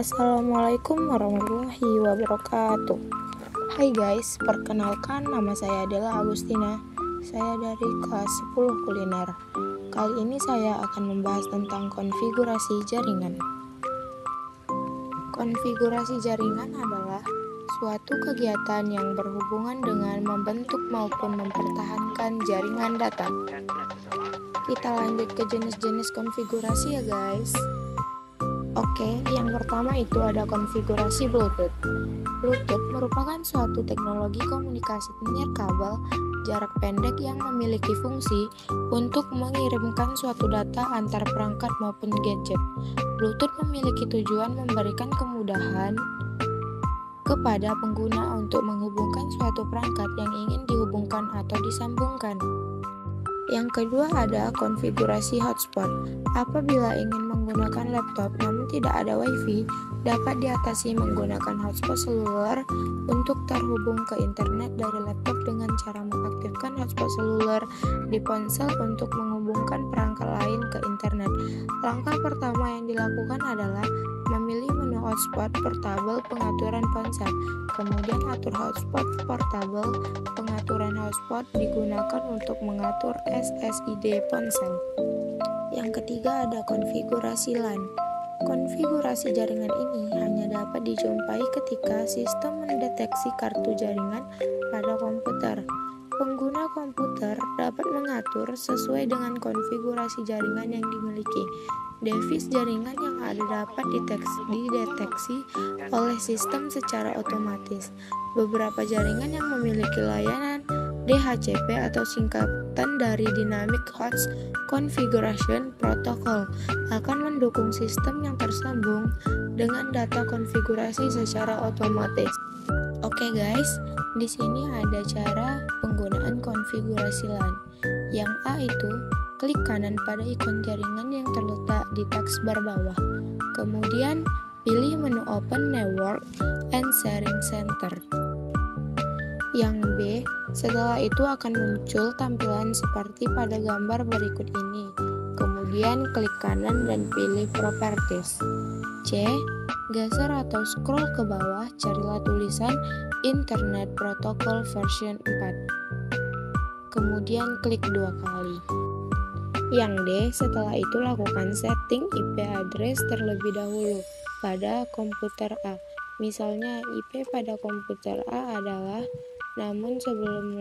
Assalamualaikum warahmatullahi wabarakatuh. Hai guys, perkenalkan nama saya adalah Agustina. Saya dari kelas 10 kuliner. Kali ini saya akan membahas tentang konfigurasi jaringan. Konfigurasi jaringan adalah suatu kegiatan yang berhubungan dengan membentuk maupun mempertahankan jaringan data. Kita lanjut ke jenis-jenis konfigurasi ya guys. Oke, yang pertama itu ada konfigurasi Bluetooth. Bluetooth merupakan suatu teknologi komunikasi nirkabel jarak pendek yang memiliki fungsi untuk mengirimkan suatu data antar perangkat maupun gadget. Bluetooth memiliki tujuan memberikan kemudahan kepada pengguna untuk menghubungkan suatu perangkat yang ingin dihubungkan atau disambungkan. Yang kedua ada konfigurasi hotspot. Apabila ingin menggunakan laptop namun tidak ada WiFi, dapat diatasi menggunakan hotspot seluler untuk terhubung ke internet dari laptop dengan cara mengaktifkan hotspot seluler di ponsel untuk menghubungkan perangkat lain ke internet. Langkah pertama yang dilakukan adalah memilih menu hotspot portable pengaturan ponsel. Kemudian atur hotspot portable. Pengaturan hotspot digunakan untuk mengatur SSID ponsel. Yang ketiga ada konfigurasi LAN. Konfigurasi jaringan ini hanya dapat dijumpai ketika sistem mendeteksi kartu jaringan pada komputer. Pengguna komputer dapat mengatur sesuai dengan konfigurasi jaringan yang dimiliki. Device jaringan yang ada dapat dideteksi oleh sistem secara otomatis. Beberapa jaringan yang memiliki layanan DHCP atau singkatan dari Dynamic Host Configuration Protocol akan mendukung sistem yang tersambung dengan data konfigurasi secara otomatis. Oke guys, di sini ada cara penggunaan konfigurasi LAN. Yang A itu klik kanan pada ikon jaringan yang terletak di taskbar bawah. Kemudian pilih menu Open Network and Sharing Center. Yang B, setelah itu akan muncul tampilan seperti pada gambar berikut ini. Kemudian klik kanan dan pilih Properties. C, geser atau scroll ke bawah, carilah tulisan Internet Protocol version 4. Kemudian klik 2 kali. Yang D, setelah itu lakukan setting IP address terlebih dahulu pada komputer A. Misalnya IP pada komputer A adalah, namun sebelum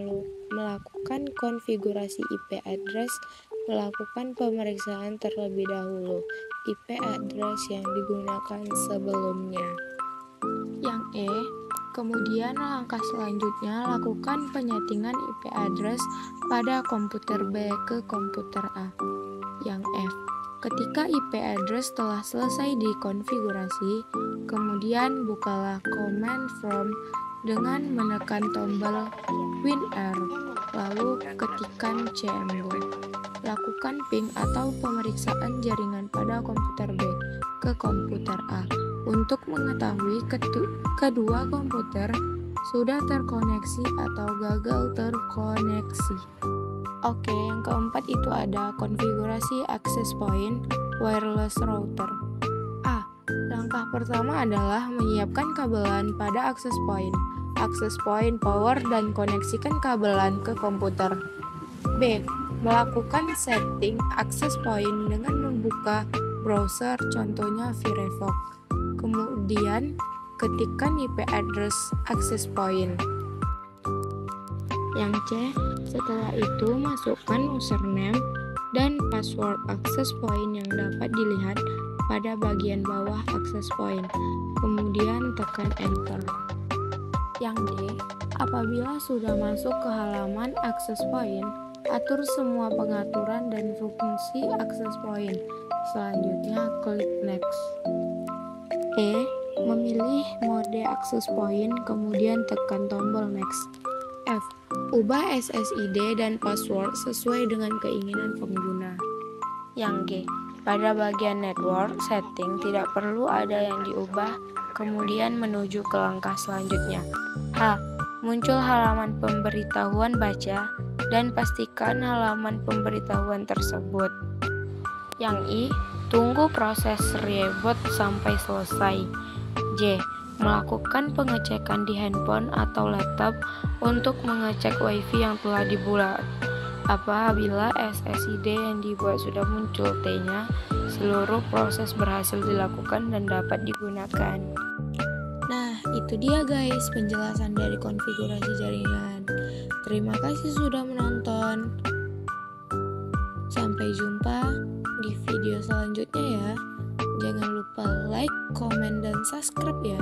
melakukan konfigurasi IP address, melakukan pemeriksaan terlebih dahulu IP address yang digunakan sebelumnya. Yang E, kemudian langkah selanjutnya lakukan penyetingan IP address pada komputer B ke komputer A. Yang F, ketika IP address telah selesai dikonfigurasi, kemudian bukalah command prompt dengan menekan tombol WinR, lalu ketikkan cmd. Lakukan ping atau pemeriksaan jaringan pada komputer B ke komputer A untuk mengetahui kedua komputer sudah terkoneksi atau gagal terkoneksi. Oke, yang keempat itu ada konfigurasi access point wireless router. A. Langkah pertama adalah menyiapkan kabelan pada access point power dan koneksikan kabelan ke komputer. B. Melakukan setting access point dengan membuka browser, contohnya Firefox. Kemudian ketikkan IP address access point. Yang C, setelah itu masukkan username dan password access point yang dapat dilihat pada bagian bawah access point. Kemudian tekan enter. Yang D, apabila sudah masuk ke halaman access point, atur semua pengaturan dan fungsi access point. Selanjutnya klik next. E, memilih mode access point, kemudian tekan tombol next. F, ubah SSID dan password sesuai dengan keinginan pengguna. Yang G, pada bagian network setting tidak perlu ada yang diubah, kemudian menuju ke langkah selanjutnya. H, muncul halaman pemberitahuan baca dan pastikan halaman pemberitahuan tersebut. Yang I, tunggu proses reboot sampai selesai. J. Melakukan pengecekan di handphone atau laptop untuk mengecek WiFi yang telah dibuat. Apabila SSID yang dibuat sudah muncul T-nya, seluruh proses berhasil dilakukan dan dapat digunakan. Nah, itu dia guys penjelasan dari konfigurasi jaringan. Terima kasih sudah menonton. Sampai jumpa di video selanjutnya ya. Jangan lupa like, komen, dan subscribe ya.